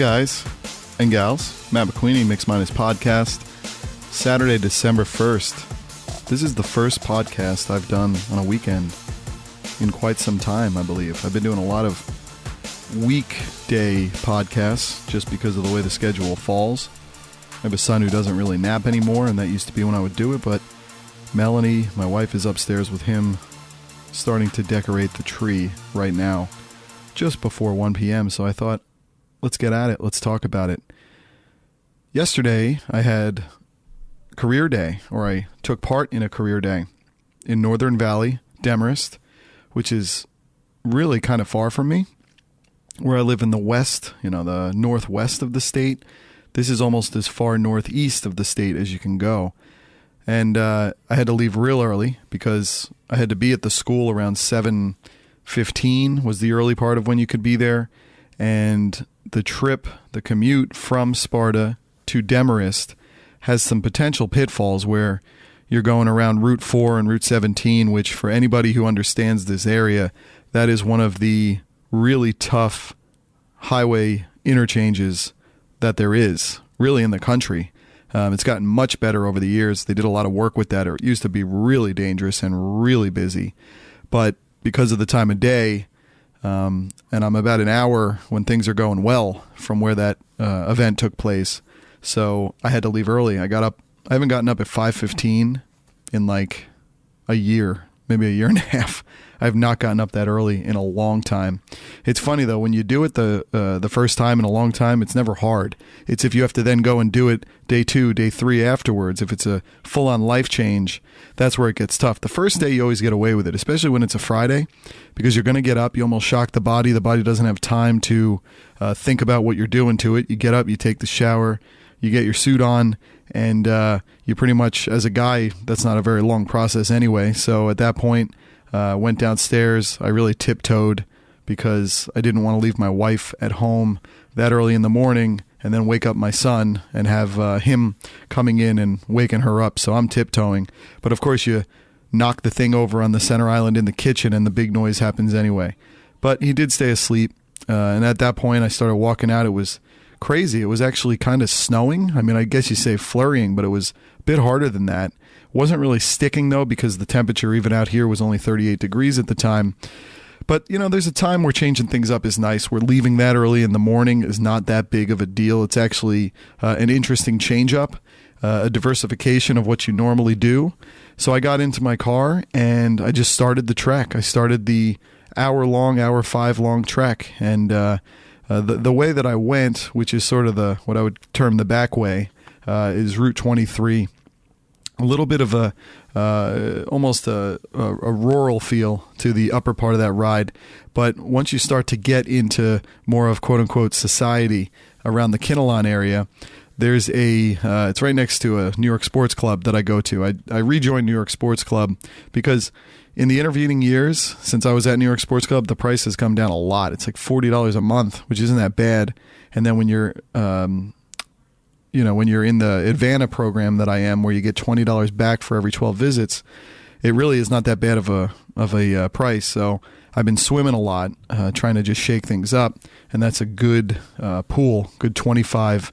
guys and gals. Matt McQueenie, Mix Minus Podcast. Saturday, December 1st. This is the first podcast I've done on a weekend in quite some time, I believe. I've been doing a lot of weekday podcasts just because of the way the schedule falls. I have a son who doesn't really nap anymore, and that used to be when I would do it, but Melanie, my wife, is upstairs with him starting to decorate the tree right now, just before 1 p.m., so I thought, let's get at it. Let's talk about it. Yesterday, I had career day, or I took part in a career day in Northern Valley, Demarest, which is really kind of far from me. Where I live in the west, the northwest of the state. This is almost as far northeast of the state as you can go. And I had to leave real early because I had to be at the school around 7:15 was the early part of when you could be there. And the commute from Sparta to Demarest has some potential pitfalls where you're going around Route 4 and Route 17, which for anybody who understands this area, that is one of the really tough highway interchanges that there is, really in the country. It's gotten much better over the years. They did a lot of work with that. It used to be really dangerous and really busy. But because of the time of day, and I'm about an hour when things are going well from where that event took place, so I had to leave early. I haven't gotten up at 5:15 in like a year, maybe a year and a half. I have not gotten up that early in a long time. It's funny though, when you do it the first time in a long time, it's never hard. It's if you have to then go and do it day 2, day 3 afterwards. If it's a full-on life change, that's where it gets tough. The first day you always get away with it, especially when it's a Friday, because you're going to get up, you almost shock the body. The body doesn't have time to think about what you're doing to it. You get up, you take the shower, you get your suit on, and you pretty much, as a guy, that's not a very long process anyway. So at that point, went downstairs. I really tiptoed because I didn't want to leave my wife at home that early in the morning and then wake up my son and have him coming in and waking her up. So I'm tiptoeing. But of course, you knock the thing over on the center island in the kitchen and the big noise happens anyway. But he did stay asleep. And at that point, I started walking out. It was crazy. It was actually kind of snowing. I mean, I guess you say flurrying, but it was a bit harder than that. Wasn't really sticking, though, because the temperature even out here was only 38 degrees at the time. But, there's a time where changing things up is nice. Where leaving that early in the morning is not that big of a deal. It's actually an interesting change-up, a diversification of what you normally do. So I got into my car, and I just started the trek. I started the hour 5 long trek. And the way that I went, which is sort of what I would term the back way, is Route 23. A little bit of almost a rural feel to the upper part of that ride. But once you start to get into more of quote-unquote society around the Kinnelon area, there's it's right next to a New York Sports Club that I go to. I rejoined New York Sports Club because in the intervening years, since I was at New York Sports Club, the price has come down a lot. It's like $40 a month, which isn't that bad. And then when you're when you're in the Advana program that I am, where you get $20 back for every 12 visits, it really is not that bad of a price. So I've been swimming a lot, trying to just shake things up, and that's a good pool, good 25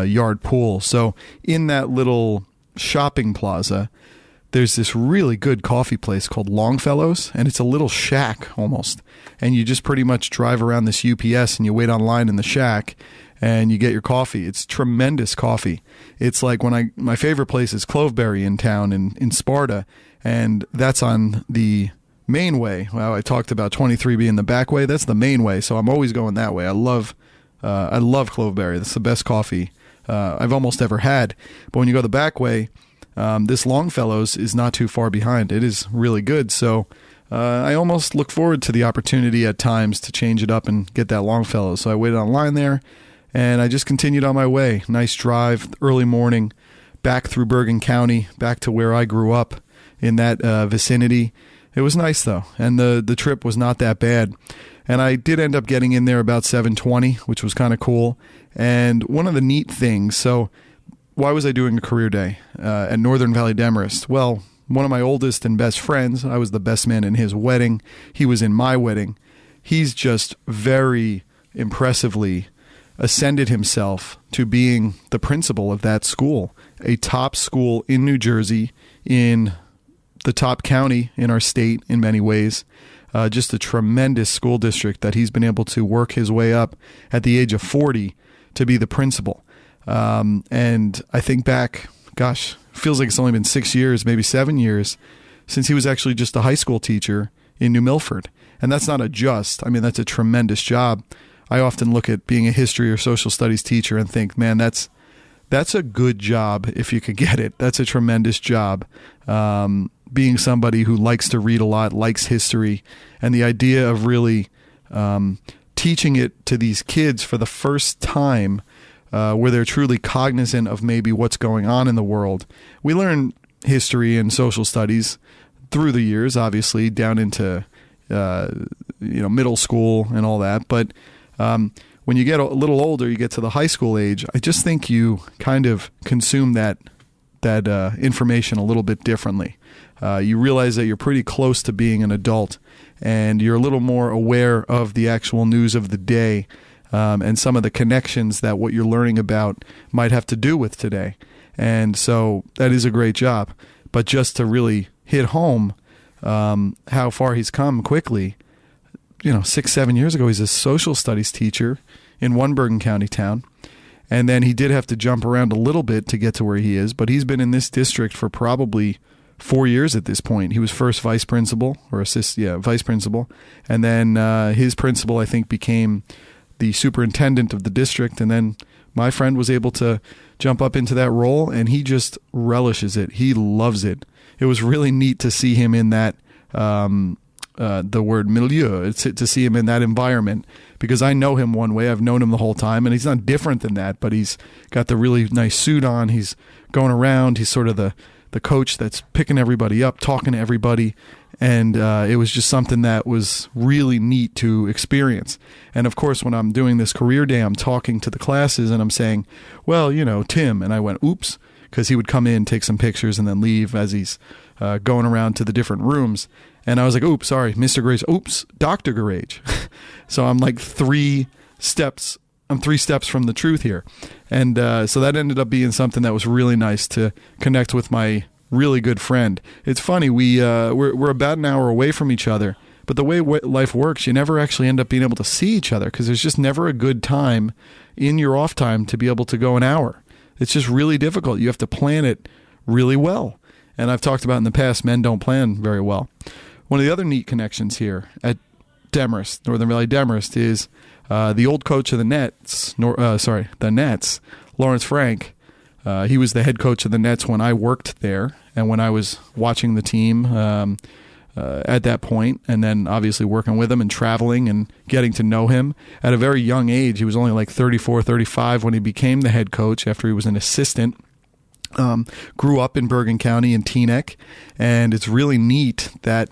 yard pool. So in that little shopping plaza, there's this really good coffee place called Longfellow's, and it's a little shack almost. And you just pretty much drive around this UPS and you wait online in the shack and you get your coffee. It's tremendous coffee. It's like my favorite place is Cloveberry in town in Sparta, and that's on the main way. Well, I talked about 23 being the back way. That's the main way, so I'm always going that way. I love Cloveberry. That's the best coffee I've almost ever had. But when you go the back way, this Longfellow's is not too far behind. It is really good. So I almost look forward to the opportunity at times to change it up and get that Longfellow. So I waited online there, and I just continued on my way. Nice drive, early morning, back through Bergen County, back to where I grew up in that vicinity. It was nice, though, and the trip was not that bad. And I did end up getting in there about 7:20, which was kind of cool. And one of the neat things, so why was I doing a career day at Northern Valley Demarest? Well, one of my oldest and best friends, I was the best man in his wedding. He was in my wedding. He's just very impressively ascended himself to being the principal of that school, a top school in New Jersey, in the top county in our state in many ways. Just a tremendous school district that he's been able to work his way up at the age of 40 to be the principal. And I think back, gosh, feels like it's only been 6 years, maybe 7 years, since he was actually just a high school teacher in New Milford. And that's not that's a tremendous job. I often look at being a history or social studies teacher and think, man, that's a good job if you could get it. That's a tremendous job. Being somebody who likes to read a lot, likes history, and the idea of really teaching it to these kids for the first time, where they're truly cognizant of maybe what's going on in the world. We learn history and social studies through the years, obviously, down into middle school and all that. But when you get a little older, you get to the high school age, I just think you kind of consume that information a little bit differently. You realize that you're pretty close to being an adult, and you're a little more aware of the actual news of the day, and some of the connections that what you're learning about might have to do with today. And so that is a great job. But just to really hit home how far he's come quickly, 6-7 years ago, he's a social studies teacher in one Bergen County town. And then he did have to jump around a little bit to get to where he is, but he's been in this district for probably 4 years at this point. He was first vice principal, vice principal. And then his principal, I think, became the superintendent of the district. And then my friend was able to jump up into that role, and he just relishes it. He loves it. It was really neat to see him in that, the word milieu, to see him in that environment, because I know him one way. I've known him the whole time, and he's not different than that, but he's got the really nice suit on. He's going around. He's sort of the coach that's picking everybody up, talking to everybody. And it was just something that was really neat to experience. And of course, when I'm doing this career day, I'm talking to the classes and I'm saying, well, Tim. And I went, oops, because he would come in, take some pictures, and then leave as he's going around to the different rooms. And I was like, oops, sorry, Mr. Garage. Oops, Dr. Garage. So I'm like 3 steps. I'm 3 steps from the truth here. And so that ended up being something that was really nice to connect with my really good friend. It's funny, we're about an hour away from each other, but the way life works, you never actually end up being able to see each other because there's just never a good time in your off time to be able to go an hour. It's just really difficult. You have to plan it really well. And I've talked about in the past, men don't plan very well. One of the other neat connections here at Demarest, Northern Valley Demarest, is the old coach of the Nets, Lawrence Frank. He was the head coach of the Nets when I worked there and when I was watching the team at that point, and then obviously working with him and traveling and getting to know him at a very young age. He was only like 34, 35 when he became the head coach after he was an assistant. Grew up in Bergen County in Teaneck, and it's really neat that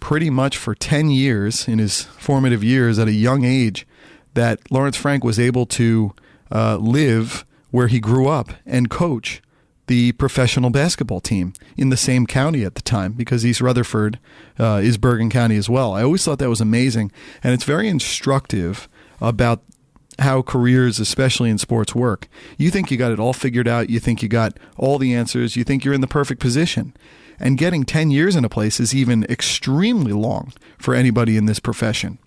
pretty much for 10 years in his formative years at a young age that Lawrence Frank was able to live where he grew up and coach the professional basketball team in the same county at the time, because East Rutherford is Bergen County as well. I always thought that was amazing, and it's very instructive about how careers, especially in sports, work. You think you got it all figured out. You think you got all the answers. You think you're in the perfect position. And getting 10 years in a place is even extremely long for anybody in this profession.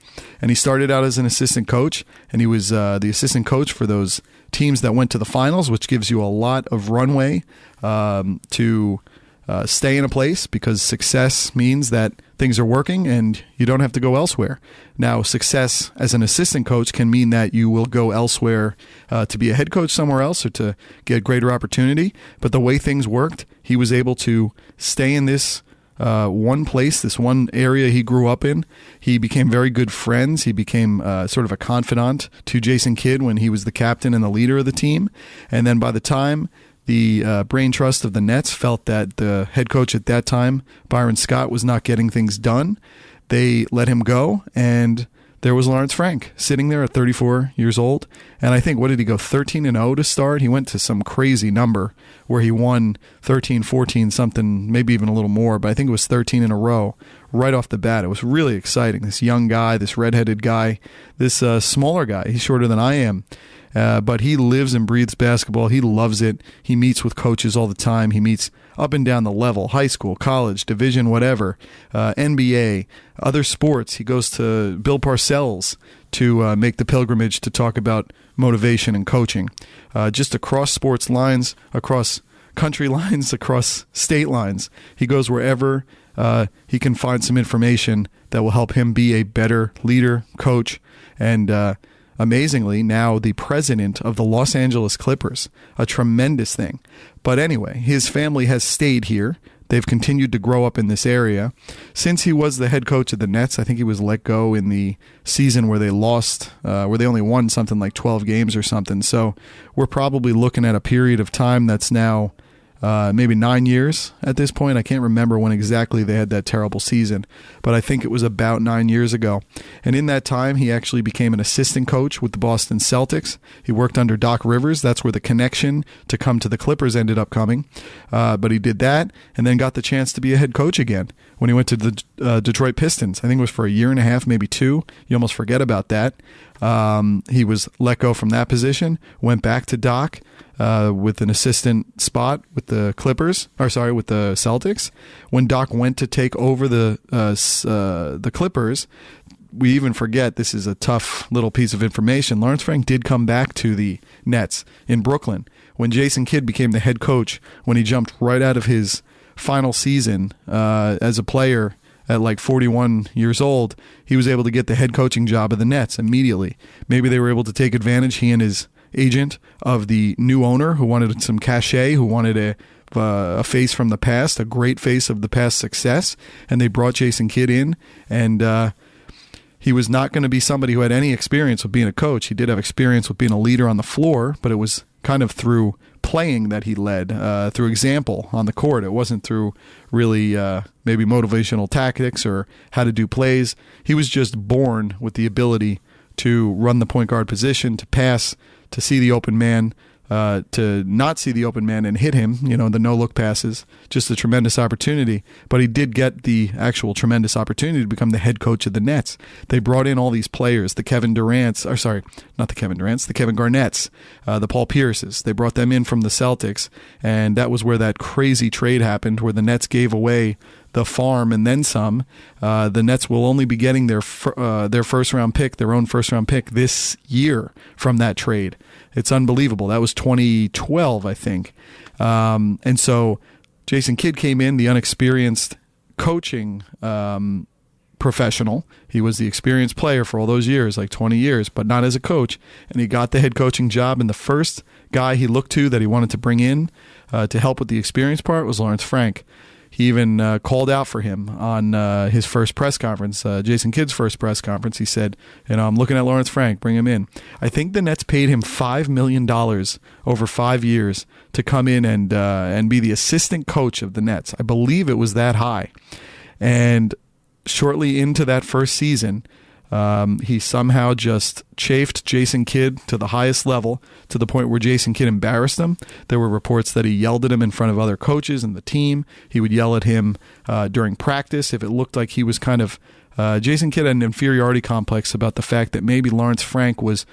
And he started out as an assistant coach, and he was the assistant coach for those teams that went to the finals, which gives you a lot of runway to stay in a place, because success means that things are working and you don't have to go elsewhere. Now, success as an assistant coach can mean that you will go elsewhere to be a head coach somewhere else or to get greater opportunity. But the way things worked, he was able to stay in this one place, this one area he grew up in. He became very good friends. He became sort of a confidant to Jason Kidd when he was the captain and the leader of the team. And then by the time the brain trust of the Nets felt that the head coach at that time, Byron Scott, was not getting things done, they let him go, and there was Lawrence Frank sitting there at 34 years old. And I think, what did he go, 13-0 to start? He went to some crazy number where he won 13, 14, something, maybe even a little more, but I think it was 13 in a row right off the bat. It was really exciting. This young guy, this redheaded guy, this smaller guy, he's shorter than I am. But he lives and breathes basketball. He loves it. He meets with coaches all the time. He meets up and down the level, high school, college, division, whatever, NBA, other sports. He goes to Bill Parcells to make the pilgrimage to talk about motivation and coaching. Just across sports lines, across country lines, across state lines. He goes wherever he can find some information that will help him be a better leader, coach, and amazingly, now the president of the Los Angeles Clippers. A tremendous thing. But anyway, his family has stayed here. They've continued to grow up in this area. Since he was the head coach of the Nets, I think he was let go in the season where they lost, where they only won something like 12 games or something. So we're probably looking at a period of time that's now maybe 9 years at this point. I can't remember when exactly they had that terrible season, but I think it was about 9 years ago. And in that time, he actually became an assistant coach with the Boston Celtics. He worked under Doc Rivers. That's where the connection to come to the Clippers ended up coming. But he did that and then got the chance to be a head coach again when he went to the Detroit Pistons. I think it was for a year and a half, maybe two. You almost forget about that. He was let go from that position, went back to Doc with an assistant spot with the with the Celtics. When Doc went to take over the Clippers, we even forget, this is a tough little piece of information, Lawrence Frank did come back to the Nets in Brooklyn. When Jason Kidd became the head coach, when he jumped right out of his final season as a player at like 41 years old, he was able to get the head coaching job of the Nets immediately. Maybe they were able to take advantage, he and his agent, of the new owner who wanted some cachet, who wanted a face from the past, a great face of the past success, and they brought Jason Kidd in, and he was not going to be somebody who had any experience with being a coach. He did have experience with being a leader on the floor, but it was kind of through playing that he led, through example on the court. It wasn't through really maybe motivational tactics or how to do plays. He was just born with the ability to run the point guard position, to pass, to see the open man, to not see the open man and hit him, the no-look passes, just a tremendous opportunity. But he did get the actual tremendous opportunity to become the head coach of the Nets. They brought in all these players, the Kevin Garnetts, the Paul Pierces. They brought them in from the Celtics, and that was where that crazy trade happened, where the Nets gave away the farm and then some. The Nets will only be getting their first-round pick, their own first-round pick this year from that trade. It's unbelievable. That was 2012, I think. And so Jason Kidd came in, the unexperienced coaching professional. He was the experienced player for all those years, like 20 years, but not as a coach. And he got the head coaching job, and the first guy he looked to that he wanted to bring in to help with the experience part was Lawrence Frank. He even called out for him on his first press conference, Jason Kidd's first press conference. He said, I'm looking at Lawrence Frank, bring him in. I think the Nets paid him $5 million over 5 years to come in and be the assistant coach of the Nets. I believe it was that high. And shortly into that first season, he somehow just chafed Jason Kidd to the highest level, to the point where Jason Kidd embarrassed him. There were reports that he yelled at him in front of other coaches and the team. He would yell at him during practice if it looked like he was kind of... Jason Kidd had an inferiority complex about the fact that maybe Lawrence Frank was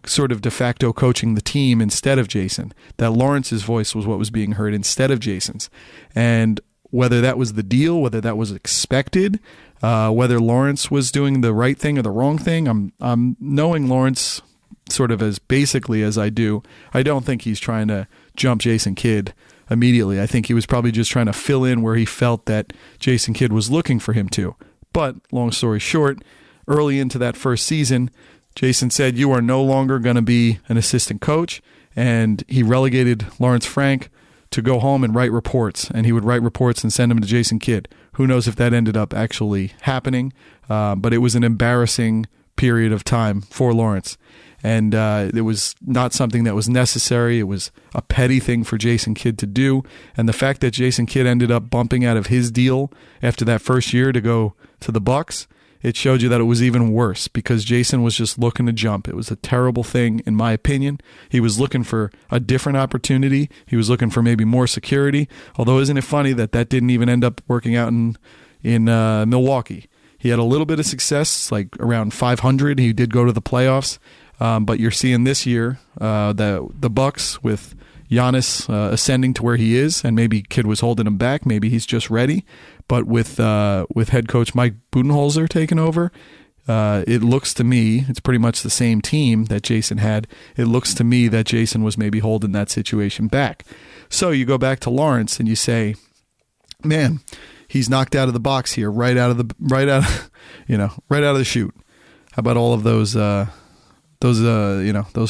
sort of de facto coaching the team instead of Jason, that Lawrence's voice was what was being heard instead of Jason's. And whether that was the deal, whether that was expected, whether Lawrence was doing the right thing or the wrong thing, I'm knowing Lawrence sort of as basically as I do. I don't think he's trying to jump Jason Kidd immediately. I think he was probably just trying to fill in where he felt that Jason Kidd was looking for him to. But long story short, early into that first season, Jason said, "You are no longer going to be an assistant coach," and he relegated Lawrence Frank to go home and write reports, and he would write reports and send them to Jason Kidd. Who knows if that ended up actually happening, but it was an embarrassing period of time for Lawrence, and it was not something that was necessary. It was a petty thing for Jason Kidd to do, and the fact that Jason Kidd ended up bumping out of his deal after that first year to go to the Bucks, it showed you that it was even worse, because Jason was just looking to jump. It was a terrible thing, in my opinion. He was looking for a different opportunity. He was looking for maybe more security. Although, isn't it funny that didn't even end up working out in Milwaukee? He had a little bit of success, like around 500. He did go to the playoffs But you're seeing this year the Bucks with Giannis ascending to where he is, and maybe kid was holding him back. Maybe he's just ready. But with head coach Mike Budenholzer taking over, it looks to me, it's pretty much the same team that Jason had. It looks to me that Jason was maybe holding that situation back. So you go back to Lawrence and you say, man, he's knocked out of the box here, right out of the chute. How about all of those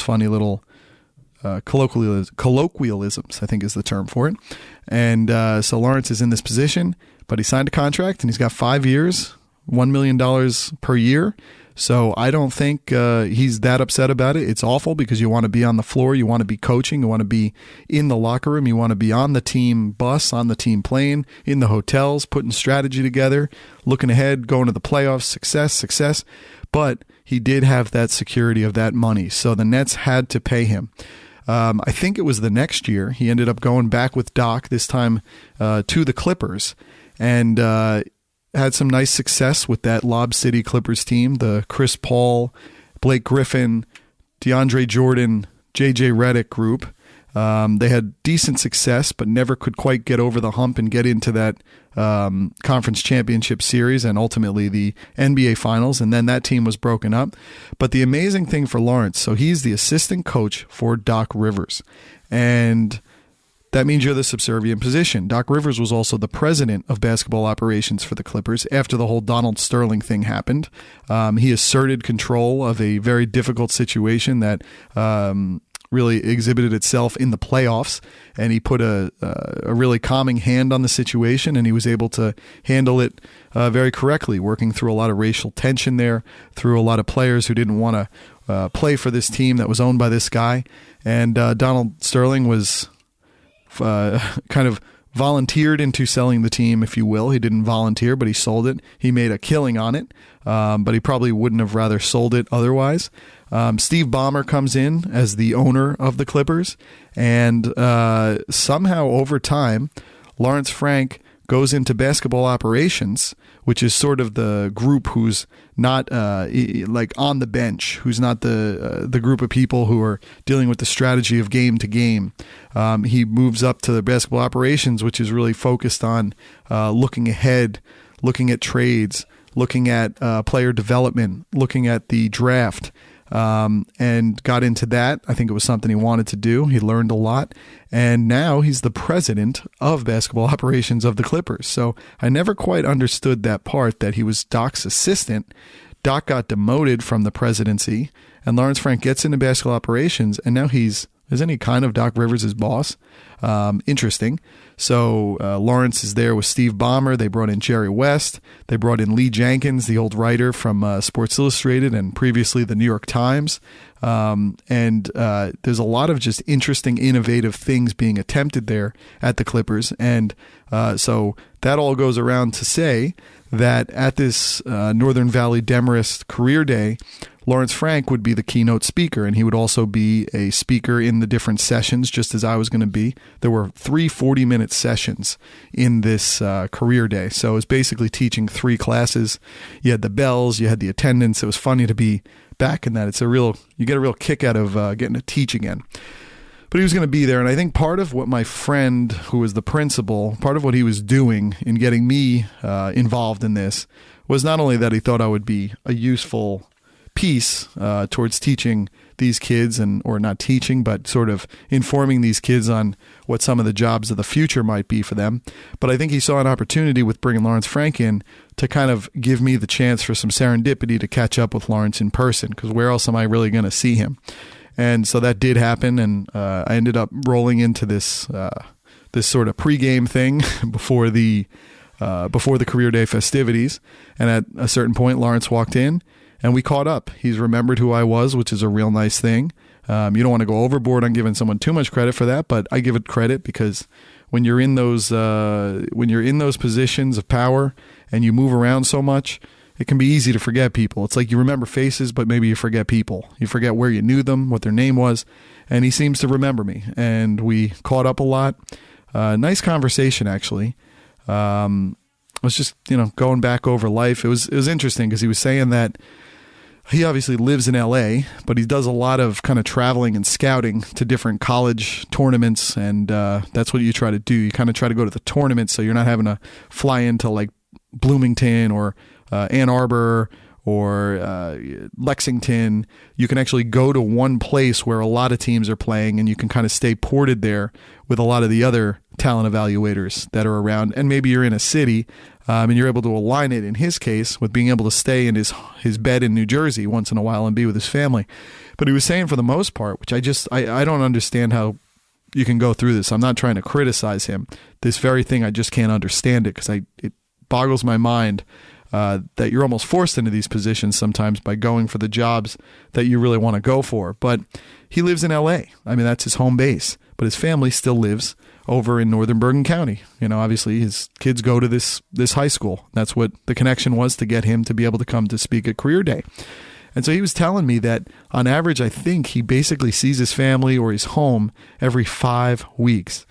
funny little colloquialisms, I think is the term for it. And so Lawrence is in this position, but he signed a contract and he's got 5 years, $1 million per year. So I don't think he's that upset about it. It's awful because you want to be on the floor, you want to be coaching, you want to be in the locker room, you want to be on the team bus, on the team plane, in the hotels, putting strategy together, looking ahead, going to the playoffs, success. But he did have that security of that money. So the Nets had to pay him. I think it was the next year. He ended up going back with Doc, this time to the Clippers, and had some nice success with that Lob City Clippers team, the Chris Paul, Blake Griffin, DeAndre Jordan, JJ Redick group. They had decent success, but never could quite get over the hump and get into that conference championship series and ultimately the NBA finals. And then that team was broken up. But the amazing thing for Lawrence, so he's the assistant coach for Doc Rivers. And that means you're the subservient position. Doc Rivers was also the president of basketball operations for the Clippers after the whole Donald Sterling thing happened. He asserted control of a very difficult situation that really exhibited itself in the playoffs, and he put a really calming hand on the situation, and he was able to handle it very correctly, working through a lot of racial tension there, through a lot of players who didn't want to play for this team that was owned by this guy. And Donald Sterling was kind of volunteered into selling the team, if you will. He didn't volunteer, but he sold it. He made a killing on it, but he probably wouldn't have rather sold it otherwise. Steve Ballmer comes in as the owner of the Clippers, and somehow over time, Lawrence Frank goes into basketball operations, which is sort of the group who's not like on the bench, who's not the group of people who are dealing with the strategy of game to game. He moves up to the basketball operations, which is really focused on looking ahead, looking at trades, looking at player development, looking at the draft. And got into that. I think it was something he wanted to do. He learned a lot. And now he's the president of basketball operations of the Clippers. So I never quite understood that part, that he was Doc's assistant. Doc got demoted from the presidency, and Lawrence Frank gets into basketball operations, and now isn't he kind of Doc Rivers' boss? Interesting. So Lawrence is there with Steve Ballmer. They brought in Jerry West. They brought in Lee Jenkins, the old writer from Sports Illustrated and previously the New York Times. And there's a lot of just interesting, innovative things being attempted there at the Clippers. And so that all goes around to say that at this Northern Valley Demarest Career Day, Lawrence Frank would be the keynote speaker, and he would also be a speaker in the different sessions, just as I was going to be. There were 3 40-minute sessions in this career day, so it was basically teaching 3 classes. You had the bells, you had the attendance. It was funny to be back in that. You get a real kick out of getting to teach again. But he was going to be there, and I think part of what my friend, who was the principal, part of what he was doing in getting me involved in this was not only that he thought I would be a useful piece towards teaching these kids, or not teaching, but sort of informing these kids on what some of the jobs of the future might be for them. But I think he saw an opportunity with bringing Lawrence Frank in to kind of give me the chance for some serendipity to catch up with Lawrence in person, because where else am I really going to see him? And so that did happen, and I ended up rolling into this sort of pregame thing before the career day festivities. And at a certain point, Lawrence walked in, and we caught up. He's remembered who I was, which is a real nice thing. You don't want to go overboard on giving someone too much credit for that, but I give it credit because when you're in those positions of power and you move around so much, it can be easy to forget people. It's like you remember faces, but maybe you forget people. You forget where you knew them, what their name was, and he seems to remember me. And we caught up a lot. Nice conversation, actually. It was just, going back over life. It was interesting because he was saying that he obviously lives in LA, but he does a lot of kind of traveling and scouting to different college tournaments, and that's what you try to do. You kind of try to go to the tournament, so you're not having to fly into like Bloomington or Ann Arbor or Lexington. You can actually go to one place where a lot of teams are playing, and you can kind of stay ported there with a lot of the other talent evaluators that are around. And maybe you're in a city, and you're able to align it, in his case, with being able to stay in his bed in New Jersey once in a while and be with his family. But he was saying, for the most part, which I don't understand how you can go through this. I'm not trying to criticize him. This very thing, I just can't understand it, because it boggles my mind that you're almost forced into these positions sometimes by going for the jobs that you really want to go for. But he lives in LA. I mean, that's his home base. But his family still lives over in northern Bergen County. You know, obviously his kids go to this high school. That's what the connection was, to get him to be able to come to speak at Career Day. And so he was telling me that on average, I think he basically sees his family or he's home every 5 weeks.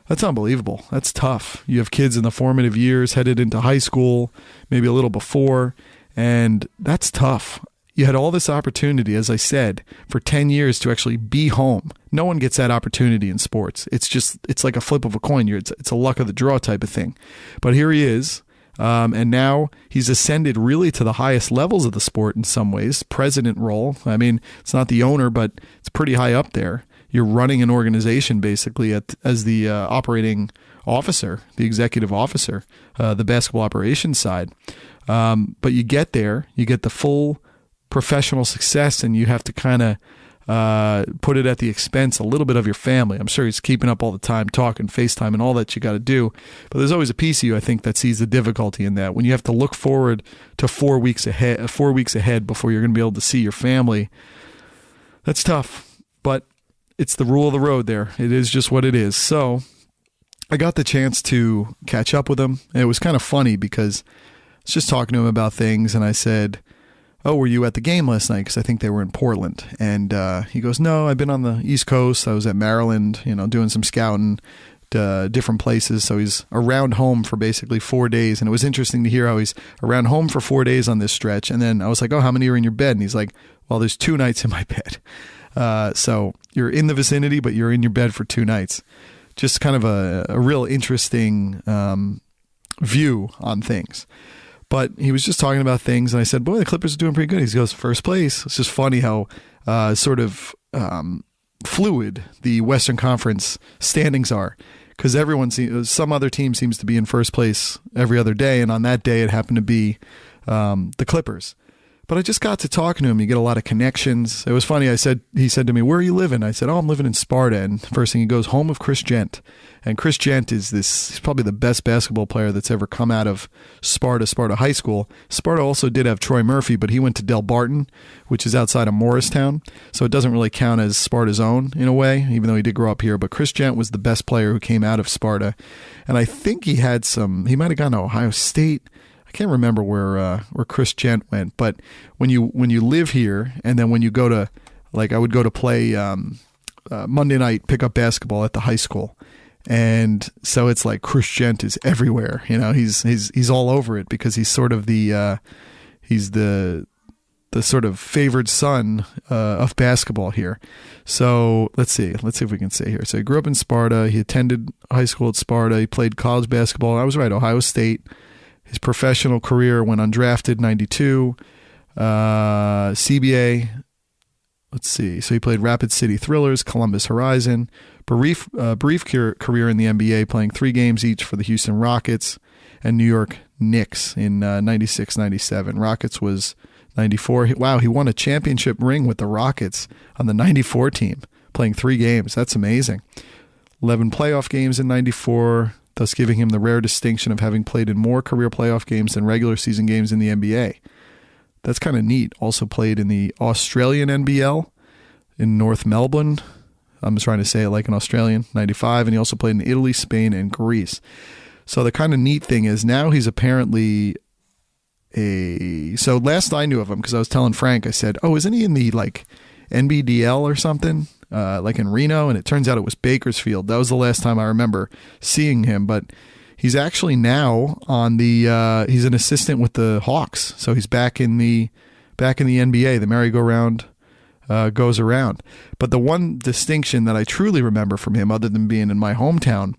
That's unbelievable. That's tough. You have kids in the formative years, headed into high school, maybe a little before, and that's tough. You had all this opportunity, as I said, for 10 years to actually be home. No one gets that opportunity in sports. It's like a flip of a coin. It's a luck of the draw type of thing. But here he is, and now he's ascended really to the highest levels of the sport in some ways. President role. I mean, it's not the owner, but it's pretty high up there. You're running an organization basically as the operating officer, the executive officer, the basketball operations side. But you get there, you get the full professional success, and you have to kind of put it at the expense a little bit of your family. I'm sure he's keeping up all the time, talking, FaceTime, and all that you got to do. But there's always a piece of you, I think, that sees the difficulty in that. When you have to look forward to 4 weeks ahead before you're going to be able to see your family, that's tough. But it's the rule of the road there. It is just what it is. So I got the chance to catch up with him. And it was kind of funny because I was just talking to him about things, and I said, "Oh, were you at the game last night?" Because I think they were in Portland. And he goes, "No, I've been on the East Coast. I was at Maryland, doing some scouting to different places." So he's around home for basically 4 days. And it was interesting to hear how he's around home for 4 days on this stretch. And then I was like, "Oh, how many are in your bed?" And he's like, "Well, there's 2 nights in my bed." So you're in the vicinity, but you're in your bed for 2 nights. Just kind of a real interesting view on things. But he was just talking about things, and I said, "Boy, the Clippers are doing pretty good." He goes, "First place." It's just funny how sort of fluid the Western Conference standings are, because some other team seems to be in first place every other day, and on that day it happened to be the Clippers. But I just got to talking to him. You get a lot of connections. It was funny. He said to me, "Where are you living?" I said, "Oh, I'm living in Sparta." And first thing he goes, "Home of Chris Jent." And Chris Jent he's probably the best basketball player that's ever come out of Sparta High School. Sparta also did have Troy Murphy, but he went to Del Barton, which is outside of Morristown. So it doesn't really count as Sparta's own in a way, even though he did grow up here. But Chris Jent was the best player who came out of Sparta. And I think he might have gone to Ohio State. I can't remember where Chris Jent went, but when you live here, and then when you go to, like, I would go to play Monday night pickup basketball at the high school, and so it's like Chris Jent is everywhere. He's all over it, because he's sort of the sort of favored son of basketball here. So let's see if we can say here. So he grew up in Sparta. He attended high school at Sparta. He played college basketball. I was right, Ohio State. His professional career went undrafted, 92. CBA, let's see. So he played Rapid City Thrillers, Columbus Horizon. Brief career in the NBA, playing 3 games each for the Houston Rockets and New York Knicks in 96, 97. Rockets was 94. Wow, he won a championship ring with the Rockets on the 94 team, playing 3 games. That's amazing. 11 playoff games in 94. Thus giving him the rare distinction of having played in more career playoff games than regular season games in the NBA. That's kind of neat. Also played in the Australian NBL in North Melbourne. I'm just trying to say it like an Australian, 95. And he also played in Italy, Spain, and Greece. So the kind of neat thing is now he's apparently so last I knew of him, because I was telling Frank, I said, "Oh, isn't he in the like NBDL or something?" Like in Reno, and it turns out it was Bakersfield. That was the last time I remember seeing him, but he's actually now he's an assistant with the Hawks. So he's back in the back in the NBA, the merry-go-round goes around. But the one distinction that I truly remember from him, other than being in my hometown,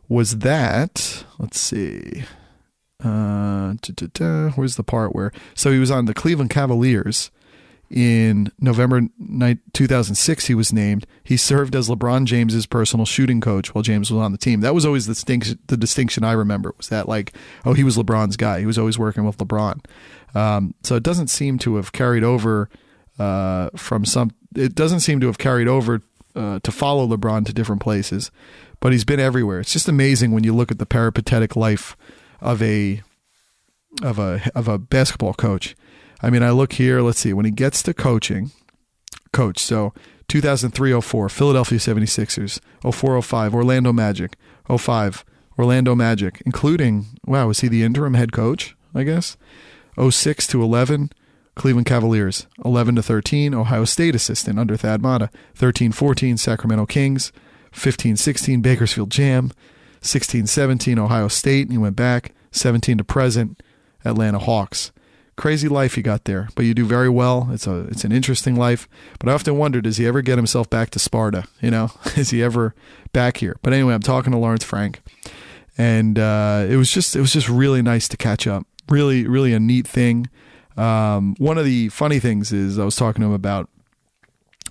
was that, let's see, where's the part where, so he was on the Cleveland Cavaliers in November 2006. He was named. He served as LeBron James's personal shooting coach while James was on the team. That was always the distinction I remember, was that like, oh, he was LeBron's guy. He was always working with LeBron. So it doesn't seem to have carried over to follow LeBron to different places, but he's been everywhere. It's just amazing when you look at the peripatetic life of a basketball coach. I mean, I look here, let's see, when he gets to coach, so 2003-04, Philadelphia 76ers, 04-05, Orlando Magic, 05, Orlando Magic, including, wow, was he the interim head coach, I guess? 06-11, Cleveland Cavaliers, 11-13, Ohio State assistant under Thad Matta, 13-14, Sacramento Kings, 15-16, Bakersfield Jam, 16-17, Ohio State, and he went back, 17 to present, Atlanta Hawks. Crazy life he got there, but you do very well. It's an interesting life. But I often wonder, does he ever get himself back to Sparta? You know, is he ever back here? But anyway, I'm talking to Lawrence Frank, and it was just really nice to catch up. Really, really a neat thing. One of the funny things is I was talking to him about,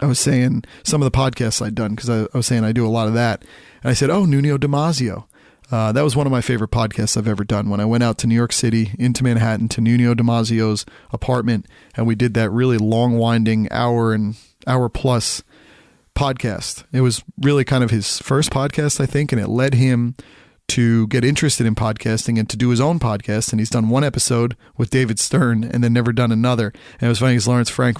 I was saying some of the podcasts I'd done, because I was saying I do a lot of that, and I said, oh, Nuno Damasio. That was one of my favorite podcasts I've ever done. When I went out to New York City, into Manhattan, to Nuno Damasio's apartment, and we did that really long, winding hour plus podcast. It was really kind of his first podcast, I think, and it led him to get interested in podcasting and to do his own podcast. And he's done one episode with David Stern and then never done another. And it was funny because Lawrence Frank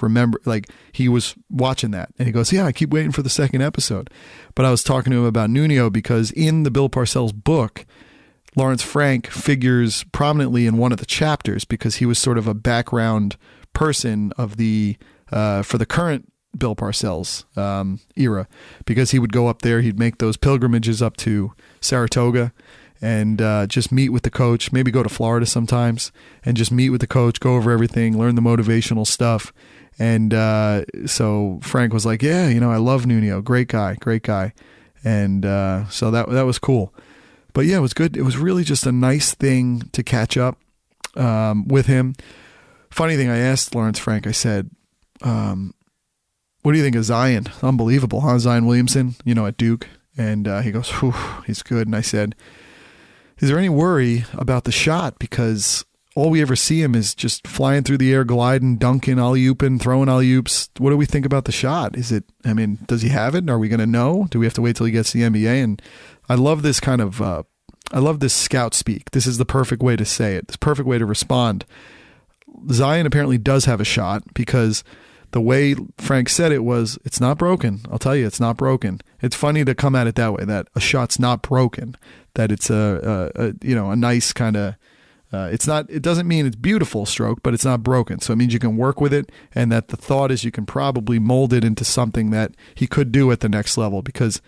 he was watching that and he goes, yeah, I keep waiting for the second episode. But I was talking to him about Nuno because in the Bill Parcells book, Lawrence Frank figures prominently in one of the chapters because he was sort of a background person of for the current Bill Parcells era, because he would go up there, he'd make those pilgrimages up to Saratoga and just meet with the coach, maybe go to Florida sometimes and just meet with the coach, go over everything, learn the motivational stuff. And so Frank was like, yeah, I love Nuno, great guy. And so that was cool. But yeah, it was good. It was really just a nice thing to catch up with him. Funny thing, I asked Lawrence Frank, I said, what do you think of Zion? Unbelievable, huh? Zion Williamson, at Duke. And he goes, whew, he's good. And I said, is there any worry about the shot? Because all we ever see him is just flying through the air, gliding, dunking, alley-ooping, throwing alley-oops. What do we think about the shot? Does he have it? Are we going to know? Do we have to wait till he gets to the NBA? And I love this kind of, I love this scout speak. This is the perfect way to say it. This perfect way to respond. Zion apparently does have a shot because the way Frank said it was, it's not broken. I'll tell you, it's not broken. It's funny to come at it that way, that a shot's not broken, that it's a nice kind of, it doesn't mean it's beautiful stroke, but it's not broken. So it means you can work with it, and that the thought is you can probably mold it into something that he could do at the next level, because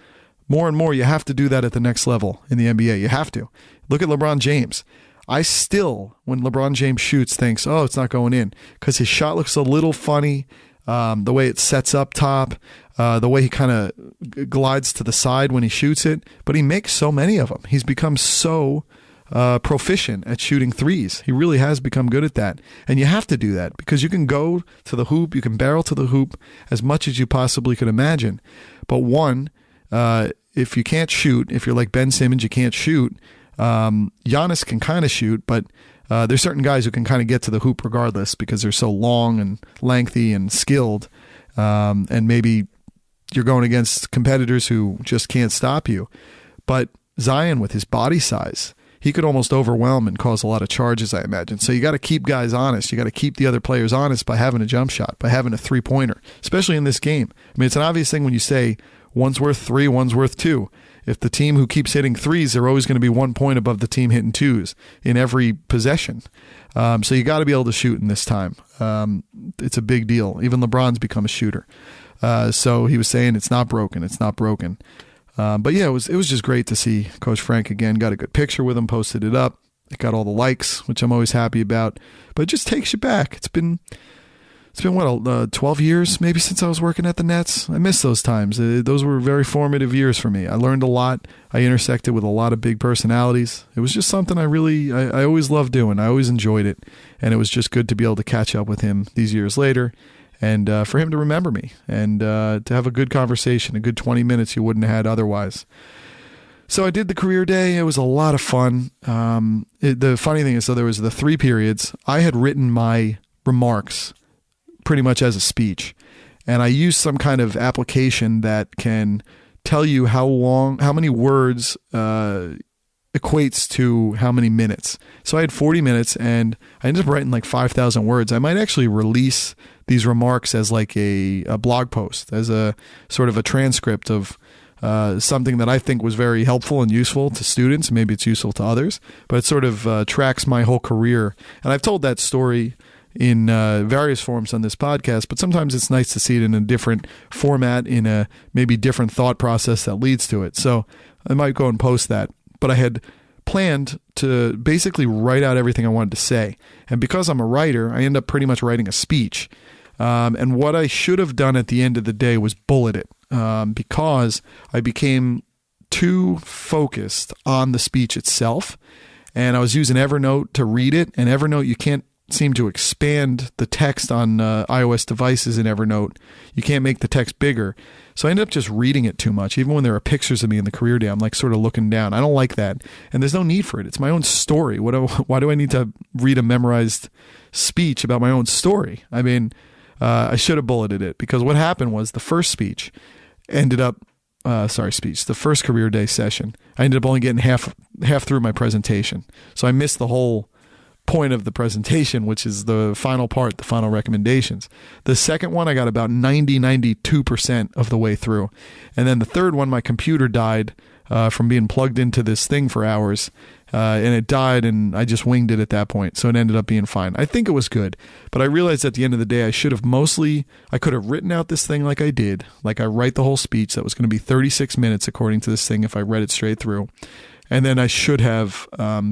more and more you have to do that at the next level in the NBA. You have to. Look at LeBron James. I still, when LeBron James shoots, thinks, oh, it's not going in, because his shot looks a little funny. The way it sets up top, the way he kind of glides to the side when he shoots it, but he makes so many of them. He's become so proficient at shooting threes. He really has become good at that. And you have to do that because you can go to the hoop, you can barrel to the hoop as much as you possibly could imagine. But if you can't shoot, if you're like Ben Simmons, you can't shoot. Giannis can kind of shoot, but there's certain guys who can kind of get to the hoop regardless because they're so long and lengthy and skilled. And maybe you're going against competitors who just can't stop you. But Zion, with his body size, he could almost overwhelm and cause a lot of charges, I imagine. So you got to keep guys honest. You got to keep the other players honest by having a jump shot, by having a three-pointer, especially in this game. I mean, it's an obvious thing when you say one's worth 3, one's worth 2. If the team who keeps hitting 3s, they're always going to be 1 point above the team hitting 2s in every possession. So you got to be able to shoot in this time. It's a big deal. Even LeBron's become a shooter. So he was saying it's not broken. It's not broken. But yeah, it was just great to see Coach Frank again. Got a good picture with him, posted it up. It got all the likes, which I'm always happy about. But it just takes you back. It's been it's been 12 years maybe since I was working at the Nets. I miss those times. Those were very formative years for me. I learned a lot. I intersected with a lot of big personalities. It was just something I always loved doing. I always enjoyed it. And it was just good to be able to catch up with him these years later, and for him to remember me, and to have a good conversation, a good 20 minutes you wouldn't have had otherwise. So I did the career day. It was a lot of fun. The funny thing is, so there was the 3 periods. I had written my remarks pretty much as a speech, and I used some kind of application that can tell you how many words equates to how many minutes. So I had 40 minutes, and I ended up writing like 5,000 words. I might actually release these remarks as like a blog post, as a sort of a transcript of something that I think was very helpful and useful to students. Maybe it's useful to others, but it sort of tracks my whole career. And I've told that story in various forms on this podcast, but sometimes it's nice to see it in a different format, in a maybe different thought process that leads to it. So I might go and post that. But I had planned to basically write out everything I wanted to say. And because I'm a writer, I end up pretty much writing a speech. And what I should have done at the end of the day was bullet it, because I became too focused on the speech itself. And I was using Evernote to read it. And Evernote, you can't seem to expand the text on iOS devices in Evernote. You can't make the text bigger. So I ended up just reading it too much. Even when there are pictures of me in the career day, I'm like sort of looking down. I don't like that. And there's no need for it. It's my own story. Why do I need to read a memorized speech about my own story? I mean, I should have bulleted it, because what happened was the first speech ended up, the first career day session, I ended up only getting half through my presentation. So I missed the whole point of the presentation, which is the final part, the final recommendations. The second one, I got about 92% of the way through. And then the third one, my computer died from being plugged into this thing for hours. And it died, and I just winged it at that point. So it ended up being fine. I think it was good. But I realized at the end of the day, I could have written out this thing like I did. Like I write the whole speech. That was going to be 36 minutes according to this thing if I read it straight through. And then I should have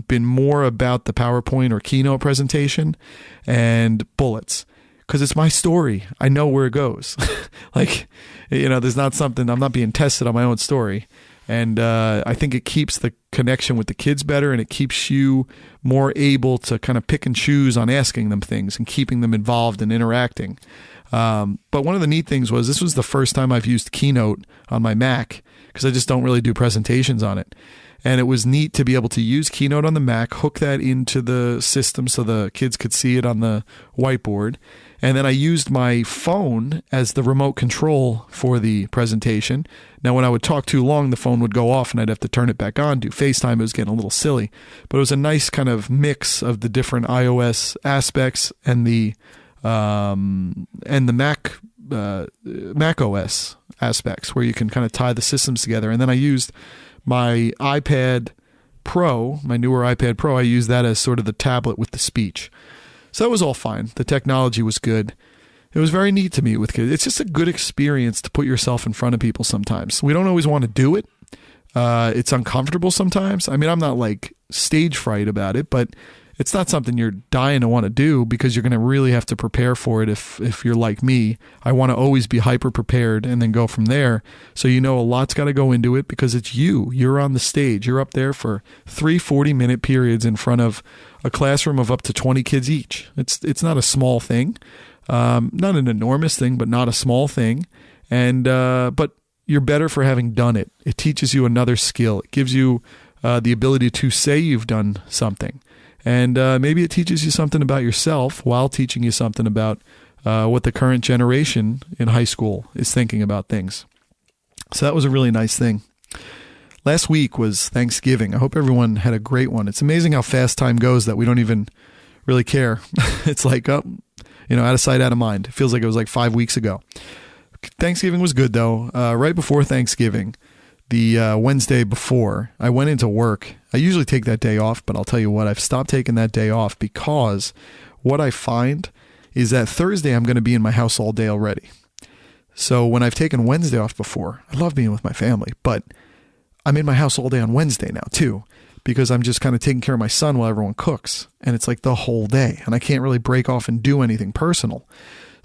been more about the PowerPoint or keynote presentation and bullets, because it's my story. I know where it goes. There's not something, I'm not being tested on my own story. And I think it keeps the connection with the kids better, and it keeps you more able to kind of pick and choose on asking them things and keeping them involved and interacting. But one of the neat things was, this was the first time I've used Keynote on my Mac, because I just don't really do presentations on it. And it was neat to be able to use Keynote on the Mac, hook that into the system so the kids could see it on the whiteboard. And then I used my phone as the remote control for the presentation. Now, when I would talk too long, the phone would go off and I'd have to turn it back on. Do FaceTime, it was getting a little silly. But it was a nice kind of mix of the different iOS aspects and the Mac OS aspects, where you can kind of tie the systems together. And then I used my iPad Pro, my newer iPad Pro, I used that as sort of the tablet with the speech. So that was all fine. The technology was good. It was very neat to meet with kids. It's just a good experience to put yourself in front of people sometimes. We don't always want to do it. It's uncomfortable sometimes. I mean, I'm not like stage fright about it, but it's not something you're dying to want to do, because you're going to really have to prepare for it. If you're like me, I want to always be hyper prepared and then go from there. So a lot's got to go into it, because it's you. You're on the stage. You're up there for 3 40-minute periods in front of a classroom of up to 20 kids each. It's not a small thing, not an enormous thing, but not a small thing. And but you're better for having done it. It teaches you another skill. It gives you the ability to say you've done something. And maybe it teaches you something about yourself while teaching you something about what the current generation in high school is thinking about things. So that was a really nice thing. Last week was Thanksgiving. I hope everyone had a great one. It's amazing how fast time goes that we don't even really care. It's like, out of sight, out of mind. It feels like it was like 5 weeks ago. Thanksgiving was good, though. Right before Thanksgiving, the Wednesday before, I went into work. I usually take that day off, but I'll tell you what, I've stopped taking that day off, because what I find is that Thursday I'm going to be in my house all day already. So when I've taken Wednesday off before, I love being with my family, but I'm in my house all day on Wednesday now too, because I'm just kind of taking care of my son while everyone cooks. And it's like the whole day, and I can't really break off and do anything personal.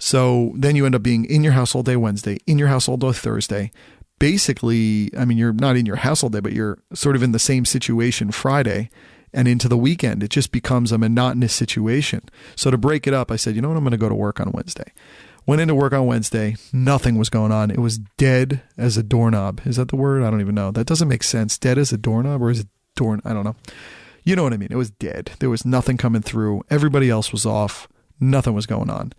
So then you end up being in your house all day Wednesday, in your house all day Thursday. Basically, I mean, you're not in your house all day, but you're sort of in the same situation Friday and into the weekend. It just becomes a monotonous situation. So to break it up, I said, you know what, I'm going to go to work on Wednesday. Went into work on Wednesday. Nothing was going on. It was dead as a doorknob. Is that the word? I don't even know. That doesn't make sense. Dead as a doorknob, or is it I don't know. You know what I mean? It was dead. There was nothing coming through. Everybody else was off. Nothing was going on.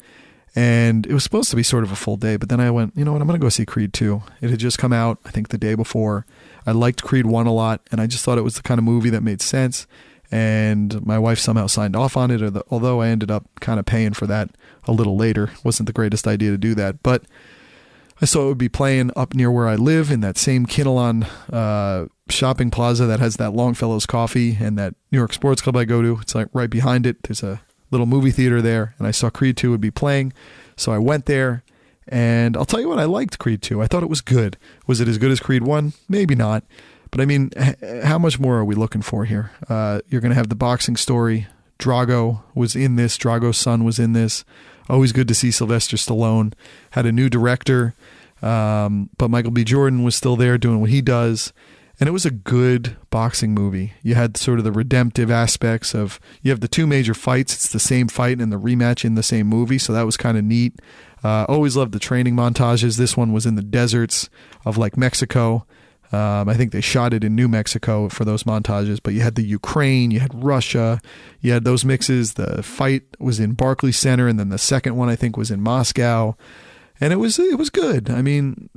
And it was supposed to be sort of a full day, but then I went, you know what? I'm going to go see Creed 2. It had just come out, I think, the day before. I liked Creed 1 a lot, and I just thought it was the kind of movie that made sense. And my wife somehow signed off on it, although I ended up kind of paying for that a little later. Wasn't the greatest idea to do that, but I saw it would be playing up near where I live in that same Kinnelon shopping plaza that has that Longfellow's Coffee and that New York Sports Club I go to. It's like right behind it. There's a little movie theater there, and I saw Creed 2 would be playing. So I went there, and I'll tell you what, I liked Creed 2. I thought it was good. Was it as good as Creed 1? Maybe not. But I mean, how much more are we looking for here? You're going to have the boxing story. Drago was in this. Drago's son was in this. Always good to see Sylvester Stallone. Had a new director, but Michael B. Jordan was still there doing what he does. And it was a good boxing movie. You had sort of the redemptive aspects of, you have the two major fights. It's the same fight and the rematch in the same movie. So that was kind of neat. Always loved the training montages. This one was in the deserts of like Mexico. I think they shot it in New Mexico for those montages, but you had the Ukraine, you had Russia, you had those mixes. The fight was in Barclays Center, and then the second one I think was in Moscow, and it was good. I mean,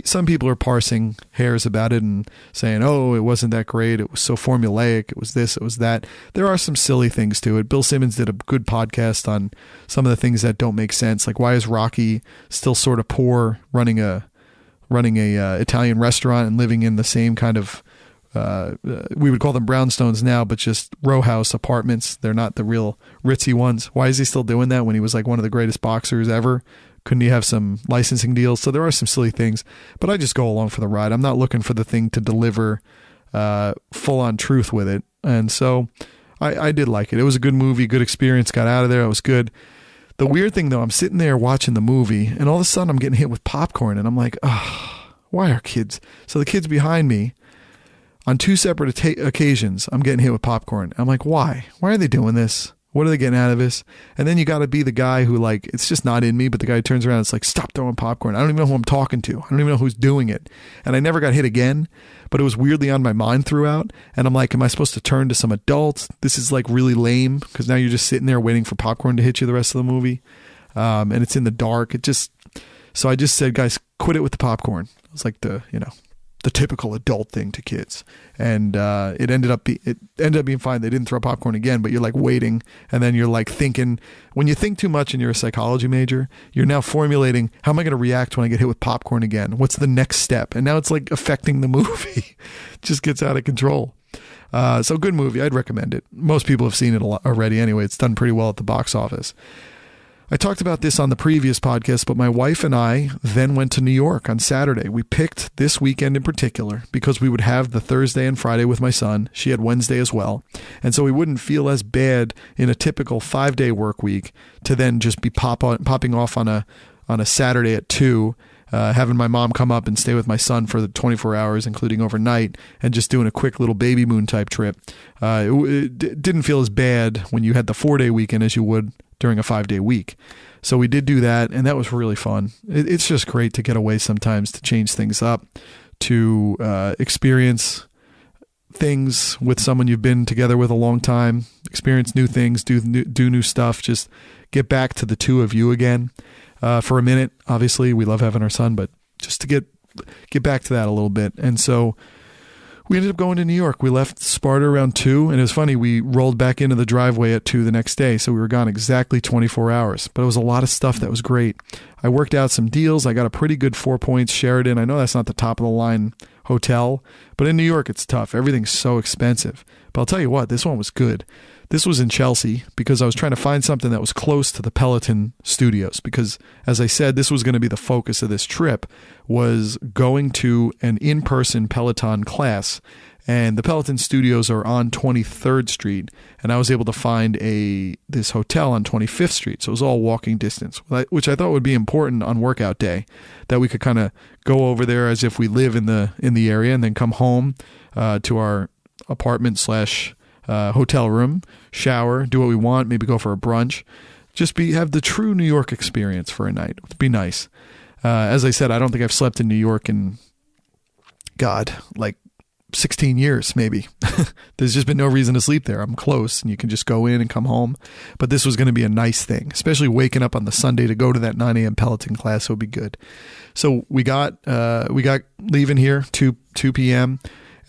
some people are parsing hairs about it and saying, "Oh, it wasn't that great. It was so formulaic. It was this, it was that." There are some silly things to it. Bill Simmons did a good podcast on some of the things that don't make sense, like why is Rocky still sort of poor, running a Italian restaurant and living in the same kind of we would call them brownstones now, but just row house apartments. They're not the real ritzy ones. Why is he still doing that when he was like one of the greatest boxers ever? Couldn't he have some licensing deals? So there are some silly things, but I just go along for the ride. I'm not looking for the thing to deliver full on truth with it. And so I did like it. It was a good movie, good experience. Got out of there. It was good. The weird thing, though, I'm sitting there watching the movie, and all of a sudden I'm getting hit with popcorn, and I'm like, oh, why are kids? So the kids behind me, on two separate occasions, I'm getting hit with popcorn. I'm like, why? Why are they doing this? What are they getting out of this? And then you got to be the guy who, like, it's just not in me, but the guy who turns around and it's like, stop throwing popcorn. I don't even know who I'm talking to. I don't even know who's doing it. And I never got hit again, but it was weirdly on my mind throughout. And I'm like, am I supposed to turn to some adults? This is like really lame, because now you're just sitting there waiting for popcorn to hit you the rest of the movie. And it's in the dark. So I just said, guys, quit it with the popcorn. It was like the typical adult thing to kids. And it ended up being fine. They didn't throw popcorn again, but you're like waiting, and then you're like thinking, when you think too much and you're a psychology major, you're now formulating, how am I going to react when I get hit with popcorn again? What's the next step? And now it's like affecting the movie. It just gets out of control. So good movie. I'd recommend it. Most people have seen it already anyway. It's done pretty well at the box office. I talked about this on the previous podcast, but my wife and I then went to New York on Saturday. We picked this weekend in particular because we would have the Thursday and Friday with my son. She had Wednesday as well. And so we wouldn't feel as bad in a typical 5-day work week to then just be popping off on a Saturday at 2, having my mom come up and stay with my son for the 24 hours, including overnight, and just doing a quick little baby moon type trip. It didn't feel as bad when you had the 4-day weekend as you would during a 5-day week. So we did do that, and that was really fun. It's just great to get away sometimes, to change things up, to experience things with someone you've been together with a long time, experience new things, do new stuff, just get back to the two of you again for a minute. Obviously, we love having our son, but just to get back to that a little bit. And so we ended up going to New York. We left Sparta around 2, and it was funny, we rolled back into the driveway at 2 the next day, so we were gone exactly 24 hours. But it was a lot of stuff that was great. I worked out some deals. I got a pretty good 4 points Sheraton. I know that's not the top of the line hotel, but in New York it's tough. Everything's so expensive. But I'll tell you what, this one was good. This was in Chelsea because I was trying to find something that was close to the Peloton studios, because, as I said, this was going to be the focus of this trip, was going to an in-person Peloton class. And the Peloton studios are on 23rd Street, and I was able to find this hotel on 25th Street. So it was all walking distance, which I thought would be important on workout day, that we could kind of go over there as if we live in the area, and then come home to our apartment / hotel room, shower, do what we want, maybe go for a brunch, just have the true New York experience for a night. It'd be nice. As I said, I don't think I've slept in New York in, like 16 years, maybe. There's just been no reason to sleep there. I'm close, and you can just go in and come home. But this was going to be a nice thing, especially waking up on the Sunday to go to that 9 a.m. Peloton class would be good. So we got leaving here 2 p.m.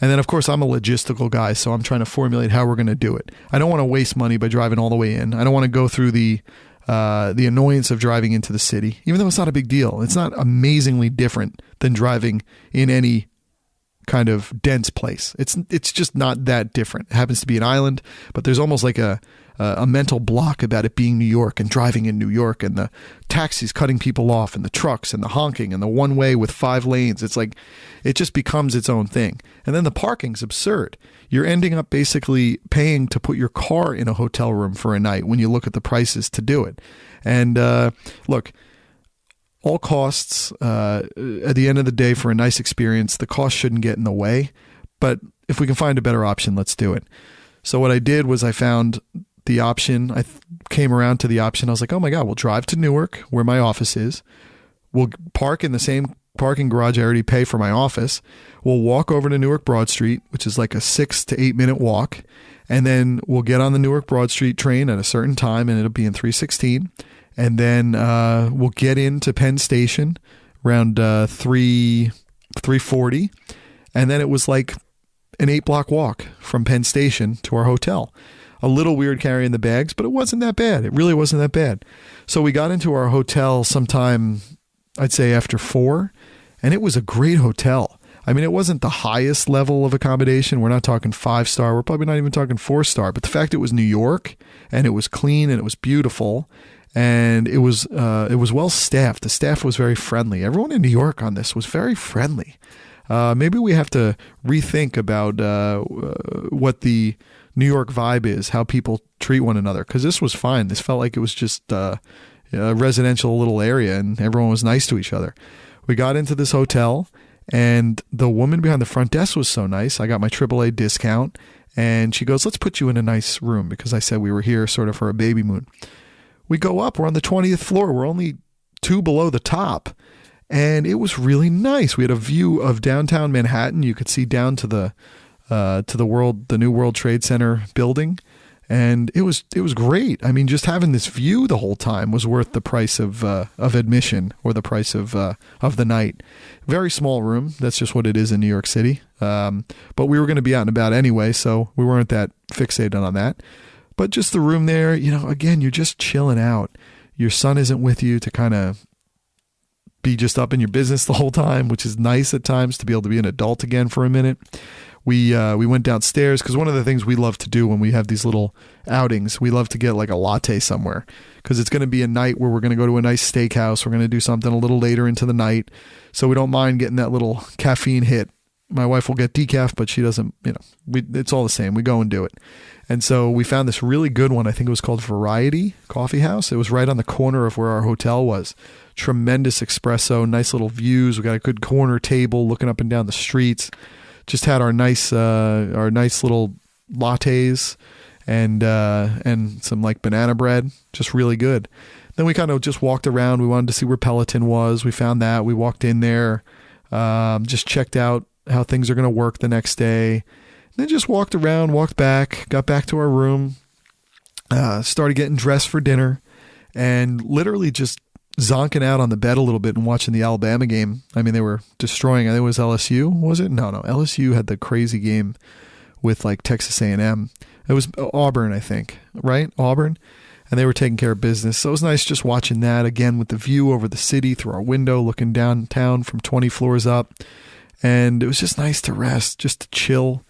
And then, of course, I'm a logistical guy, so I'm trying to formulate how we're going to do it. I don't want to waste money by driving all the way in. I don't want to go through the annoyance of driving into the city, even though it's not a big deal. It's not amazingly different than driving in any kind of dense place. It's just not that different. It happens to be an island, but there's almost like a mental block about it being New York and driving in New York, and the taxis cutting people off, and the trucks and the honking and the one way with 5 lanes. It's like it just becomes its own thing. And then the parking's absurd. You're ending up basically paying to put your car in a hotel room for a night when you look at the prices to do it. And look, all costs, at the end of the day, for a nice experience, the cost shouldn't get in the way. But if we can find a better option, let's do it. So what I did was I found the option. I came around to the option. I was like, oh my God, we'll drive to Newark, where my office is. We'll park in the same parking garage I already pay for my office. We'll walk over to Newark Broad Street, which is like a 6 to 8 minute walk. And then we'll get on the Newark Broad Street train at a certain time, and it'll be in 316. And then we'll get into Penn Station around 3:40. And then it was like an 8-block walk from Penn Station to our hotel. A little weird carrying the bags, but it wasn't that bad. It really wasn't that bad. So we got into our hotel sometime, I'd say after 4, and it was a great hotel. I mean, it wasn't the highest level of accommodation. We're not talking 5-star. We're probably not even talking 4-star. But the fact it was New York, and it was clean, and it was beautiful, and it was well staffed. The staff was very friendly. Everyone in New York on this was very friendly. Maybe we have to rethink about what the New York vibe is, how people treat one another, because this was fine. This felt like it was just a residential little area, and everyone was nice to each other. We got into this hotel, and the woman behind the front desk was so nice. I got my AAA discount, and she goes, let's put you in a nice room, because I said we were here sort of for a baby moon. We go up. We're on the 20th floor. We're only 2 below the top. And it was really nice. We had a view of downtown Manhattan. You could see down to the new World Trade Center building, and it was great. I mean, just having this view the whole time was worth the price of admission, or the price of the night. Very small room. That's just what it is in New York City. But we were going to be out and about anyway, so we weren't that fixated on that. But just the room there, again, you're just chilling out. Your son isn't with you to kind of be just up in your business the whole time, which is nice at times to be able to be an adult again for a minute. We went downstairs, because one of the things we love to do when we have these little outings, we love to get like a latte somewhere, because it's going to be a night where we're going to go to a nice steakhouse. We're going to do something a little later into the night, so we don't mind getting that little caffeine hit. My wife will get decaf, but she doesn't, it's all the same. We go and do it. And so we found this really good one. I think it was called Variety Coffee House. It was right on the corner of where our hotel was. Tremendous espresso, nice little views. We got a good corner table looking up and down the streets. Just had our nice little lattes and some like banana bread. Just really good. Then we kind of just walked around. We wanted to see where Peloton was. We found that. We walked in there, just checked out how things are going to work the next day. Then just walked around, walked back, got back to our room, started getting dressed for dinner, and literally just zonking out on the bed a little bit and watching the Alabama game. I mean, they were destroying. I think it was LSU, was it? No. LSU had the crazy game with like Texas A&M. It was Auburn, I think, right? Auburn. And they were taking care of business. So it was nice just watching that again with the view over the city through our window, looking downtown from 20 floors up. And it was just nice to rest, just to chill.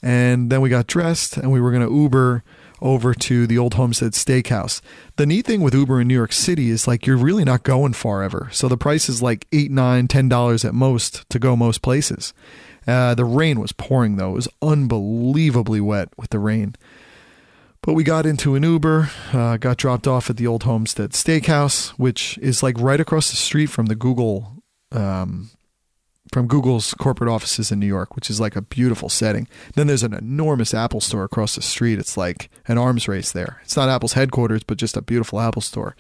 And then we got dressed, and we were going to Uber over to the Old Homestead Steakhouse. The neat thing with Uber in New York City is like you're really not going far ever. So the price is like $8, $9, $10 at most to go most places. The rain was pouring, though. It was unbelievably wet with the rain. But we got into an Uber, got dropped off at the Old Homestead Steakhouse, which is like right across the street from the from Google's corporate offices in New York, which is like a beautiful setting. Then there's an enormous Apple store across the street. It's like an arms race there. It's not Apple's headquarters, but just a beautiful Apple store.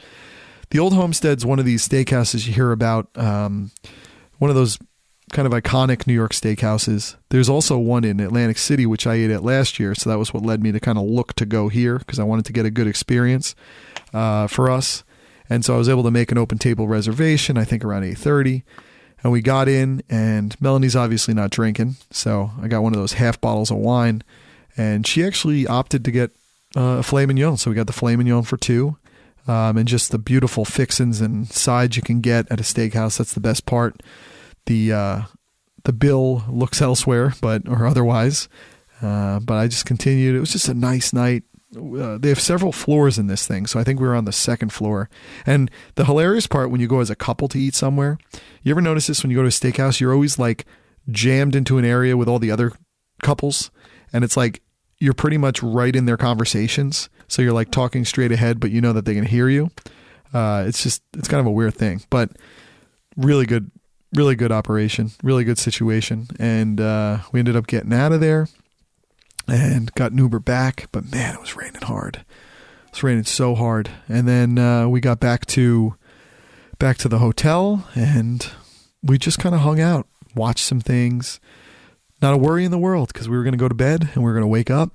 The Old Homestead's one of these steakhouses you hear about, one of those kind of iconic New York steakhouses. There's also one in Atlantic City, which I ate at last year, so that was what led me to kind of look to go here, because I wanted to get a good experience for us. And so I was able to make an open table reservation, I think around 8:30. And we got in, and Melanie's obviously not drinking, so I got one of those half bottles of wine, and she actually opted to get a filet mignon. So we got the filet mignon for two, and just the beautiful fixins and sides you can get at a steakhouse. That's the best part. The bill looks elsewhere, or otherwise, but I just continued. It was just a nice night. They have several floors in this thing, so I think we were on the second floor. And the hilarious part, when you go as a couple to eat somewhere, you ever notice this when you go to a steakhouse, you're always like jammed into an area with all the other couples, and it's like you're pretty much right in their conversations, so you're like talking straight ahead, but you know that they can hear you. It's kind of a weird thing, but really good operation, really good situation. And we ended up getting out of there and got an Uber back, but man, it was raining hard. It was raining so hard. And then we got back to the hotel, and we just kind of hung out, watched some things. Not a worry in the world, because we were going to go to bed and we were going to wake up.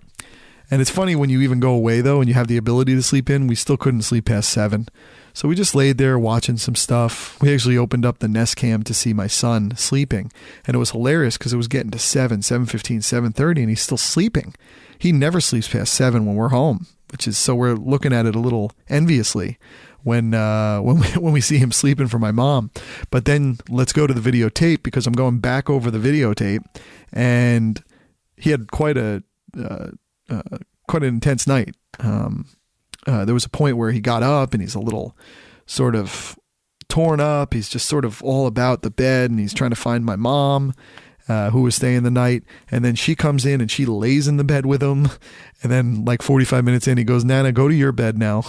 And it's funny, when you even go away, though, and you have the ability to sleep in, we still couldn't sleep past 7. So we just laid there watching some stuff. We actually opened up the Nest Cam to see my son sleeping. And it was hilarious because it was getting to 7:15, 7:30, and he's still sleeping. He never sleeps past 7 when we're home, so we're looking at it a little enviously when we see him sleeping for my mom. But then let's go to the videotape, because I'm going back over the videotape, and he had quite an intense night. There was a point where he got up and he's a little sort of torn up. He's just sort of all about the bed, and he's trying to find my mom, who was staying the night. And then she comes in and she lays in the bed with him. And then like 45 minutes in, he goes, "Nana, go to your bed now."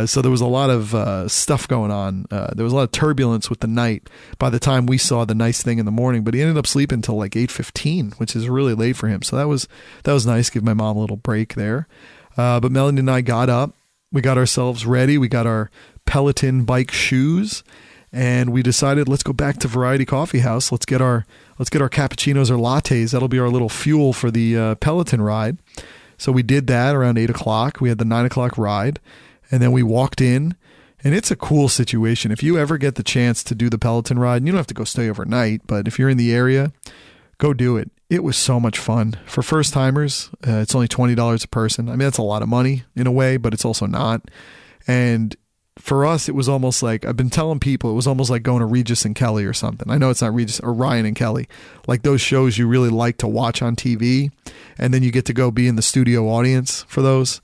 So there was a lot of stuff going on. There was a lot of turbulence with the night by the time we saw the nice thing in the morning. But he ended up sleeping until like 8:15, which is really late for him. So that was nice. Give my mom a little break there. But Melanie and I got up. We got ourselves ready. We got our Peloton bike shoes, and we decided, let's go back to Variety Coffee House. Let's get our cappuccinos or lattes. That'll be our little fuel for the Peloton ride. So we did that around 8 o'clock. We had the 9 o'clock ride, and then we walked in. And it's a cool situation. If you ever get the chance to do the Peloton ride, and you don't have to go stay overnight, but if you're in the area, go do it. It was so much fun. For first timers, it's only $20 a person. I mean, that's a lot of money in a way, but it's also not. And for us, it was almost like, I've been telling people, it was almost like going to Regis and Kelly or something. I know it's not Regis, or Ryan and Kelly, like those shows you really like to watch on TV, and then you get to go be in the studio audience for those,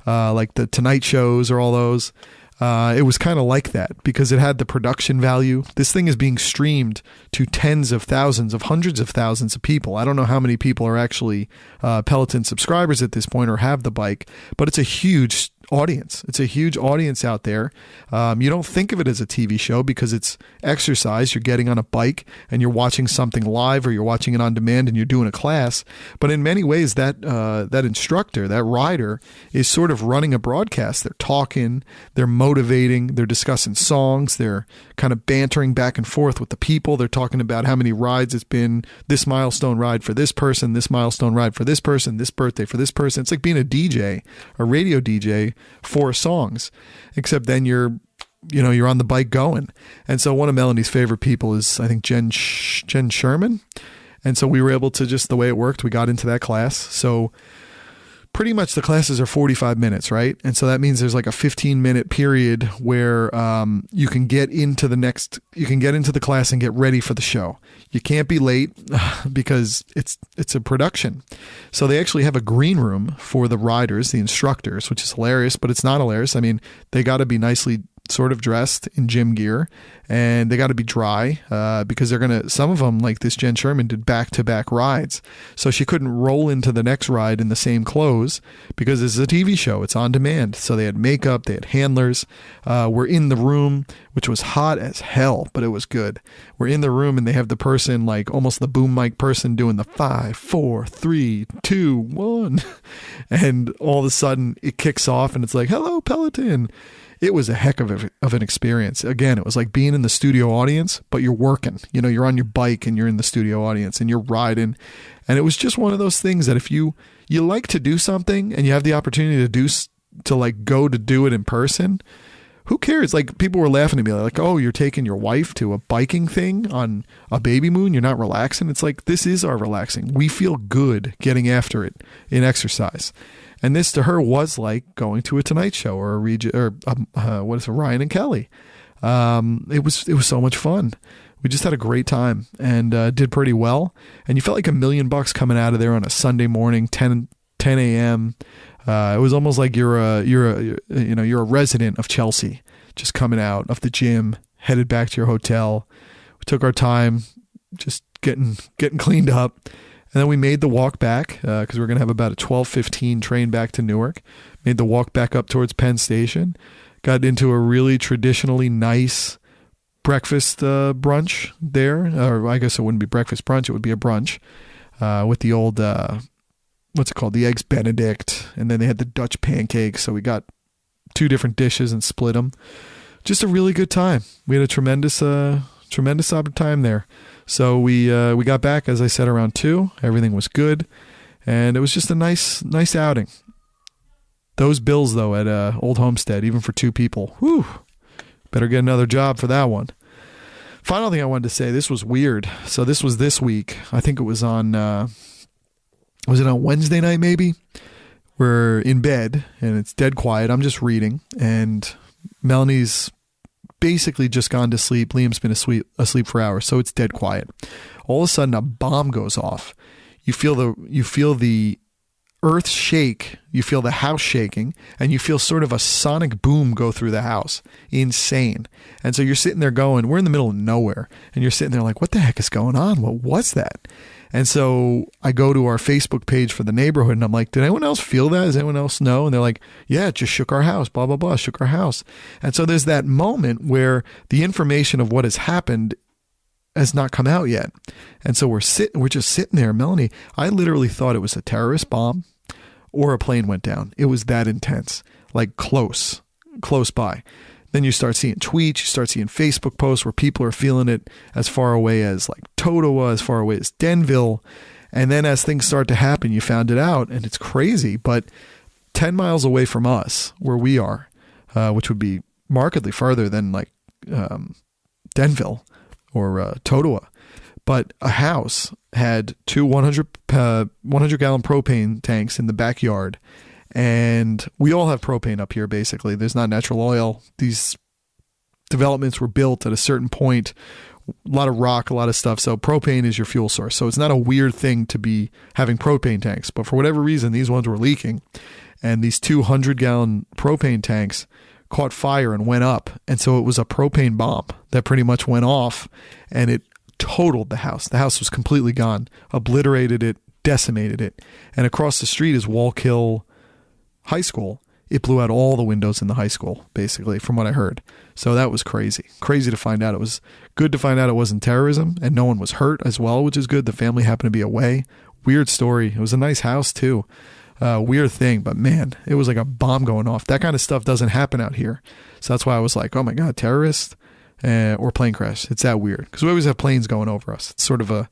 like the Tonight shows or all those. It was kind of like that, because it had the production value. This thing is being streamed to tens of thousands, of hundreds of thousands of people. I don't know how many people are actually Peloton subscribers at this point or have the bike, but it's a huge audience. It's a huge audience out there. You don't think of it as a TV show because it's exercise. You're getting on a bike and you're watching something live, or you're watching it on demand and you're doing a class. But in many ways, that instructor, that rider, is sort of running a broadcast. They're talking, they're motivating, they're discussing songs, they're kind of bantering back and forth with the people. They're talking about how many rides it's been, this milestone ride for this person, this milestone ride for this person, this birthday for this person. It's like being a DJ, a radio DJ for songs, except then you're on the bike going. And so one of Melanie's favorite people is, I think, Jen Sherman. And so we were able to, just the way it worked, we got into that class. So pretty much the classes are 45 minutes, right? And so that means there's like a 15-minute period where you can get into the class and get ready for the show. You can't be late because it's a production. So they actually have a green room for the riders, the instructors, which is hilarious, but it's not hilarious. I mean, they got to be nicely sort of dressed in gym gear, and they got to be dry because some of them, like this Jen Sherman, did back-to-back rides. So she couldn't roll into the next ride in the same clothes because this is a TV show. It's on demand. So they had makeup, they had handlers. We're in the room, which was hot as hell, but it was good. We're in the room and they have the person, like almost the boom mic person, doing the 5, 4, 3, 2, 1. And all of a sudden it kicks off and it's like, hello, Peloton. It was a heck of an experience. Again, it was like being in the studio audience, but you're working. You're on your bike and you're in the studio audience and you're riding. And it was just one of those things that if you like to do something and you have the opportunity to go to do it in person, who cares? Like, people were laughing at me like, oh, you're taking your wife to a biking thing on a baby moon. You're not relaxing. It's like, this is our relaxing. We feel good getting after it in exercise. And this to her was like going to a Tonight Show or Ryan and Kelly. It was so much fun. We just had a great time and did pretty well. And you felt like $1 million coming out of there on a Sunday morning, 10 a.m. It was almost like you're a resident of Chelsea, just coming out of the gym, headed back to your hotel. We took our time, just getting cleaned up. And then we made the walk back because we were going to have about a 12:15 train back to Newark. Made the walk back up towards Penn Station. Got into a really traditionally nice breakfast brunch there. Or I guess it wouldn't be breakfast brunch. It would be a brunch with the old, what's it called? The Eggs Benedict. And then they had the Dutch pancakes. So we got 2 different dishes and split them. Just a really good time. We had a tremendous time there. So we got back, as I said, around 2. Everything was good, and it was just a nice outing. Those bills, though, at Old Homestead, even for 2 people, whew, better get another job for that one. Final thing I wanted to say, this was weird. So this was this week. I think it was on, was it on Wednesday night maybe? We're in bed, and it's dead quiet. I'm just reading, and Melanie's basically just gone to sleep. Liam's been asleep for hours, so it's dead quiet. All of a sudden, a bomb goes off. You feel the earth shake. You feel the house shaking, and you feel sort of a sonic boom go through the house. Insane. And so you're sitting there going, we're in the middle of nowhere, and you're sitting there like, what the heck is going on? What was that? And so I go to our Facebook page for the neighborhood and I'm like, did anyone else feel that? Does anyone else know? And they're like, yeah, it just shook our house, blah, blah, blah, shook our house. And so there's that moment where the information of what has happened has not come out yet. And so we're just sitting there. Melanie, I literally thought it was a terrorist bomb or a plane went down. It was that intense, like close by. Then you start seeing tweets, you start seeing Facebook posts where people are feeling it as far away as like Totowa, as far away as Denville. And then as things start to happen, you found it out, and it's crazy. But 10 miles away from us, where we are, which would be markedly farther than like Denville or Totowa, but a house had 2 100-gallon propane tanks in the backyard. And we all have propane up here, basically. There's not natural oil. These developments were built at a certain point, a lot of rock, a lot of stuff. So propane is your fuel source. So it's not a weird thing to be having propane tanks. But for whatever reason, these ones were leaking. And these 200-gallon propane tanks caught fire and went up. And so it was a propane bomb that pretty much went off. And it totaled the house. The house was completely gone, obliterated it, decimated it. And across the street is Wallkill High School. It blew out all the windows in the high school, basically, from what I heard. So that was crazy. Crazy to find out. It was good to find out it wasn't terrorism, and no one was hurt as well, which is good. The family happened to be away. Weird story. It was a nice house, too. Weird thing, but man, it was like a bomb going off. That kind of stuff doesn't happen out here. So that's why I was like, oh my God, terrorist or plane crash. It's that weird. Because we always have planes going over us. It's sort of a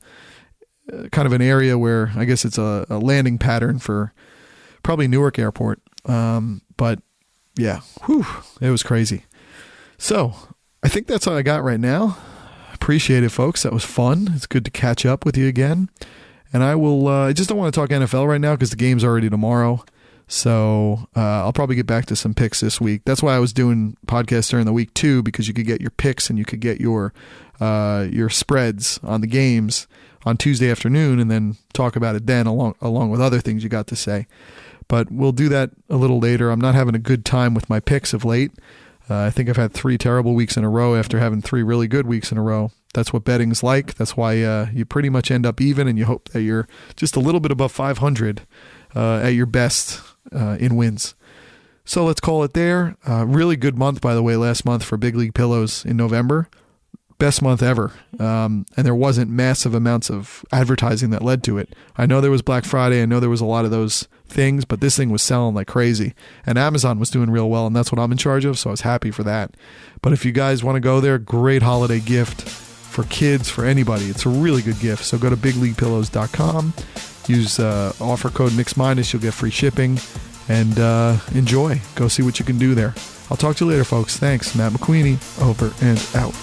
kind of an area where I guess it's a landing pattern for probably Newark Airport. But yeah, it was crazy. So I think that's all I got right now. Appreciate it, folks. That was fun. It's good to catch up with you again. And I just don't want to talk NFL right now because the game's already tomorrow. So I'll probably get back to some picks this week. That's why I was doing podcasts during the week too, because you could get your picks and you could get your spreads on the games on Tuesday afternoon and then talk about it then along with other things you got to say. But we'll do that a little later. I'm not having a good time with my picks of late. I think I've had 3 terrible weeks in a row after having 3 really good weeks in a row. That's what betting's like. That's why you pretty much end up even, and you hope that you're just a little bit above 500 at your best in wins. So let's call it there. Really good month, by the way, last month for Big League Pillows in November. Best month ever. And there wasn't massive amounts of advertising that led to it. I know there was Black Friday. I know there was a lot of those things, but this thing was selling like crazy. And Amazon was doing real well, and that's what I'm in charge of, so I was happy for that. But if you guys want to go there, great holiday gift for kids, for anybody. It's a really good gift. So go to bigleaguepillows.com. Use offer code MIXMINUS. You'll get free shipping. And enjoy. Go see what you can do there. I'll talk to you later, folks. Thanks. Matt McQueenie, over and out.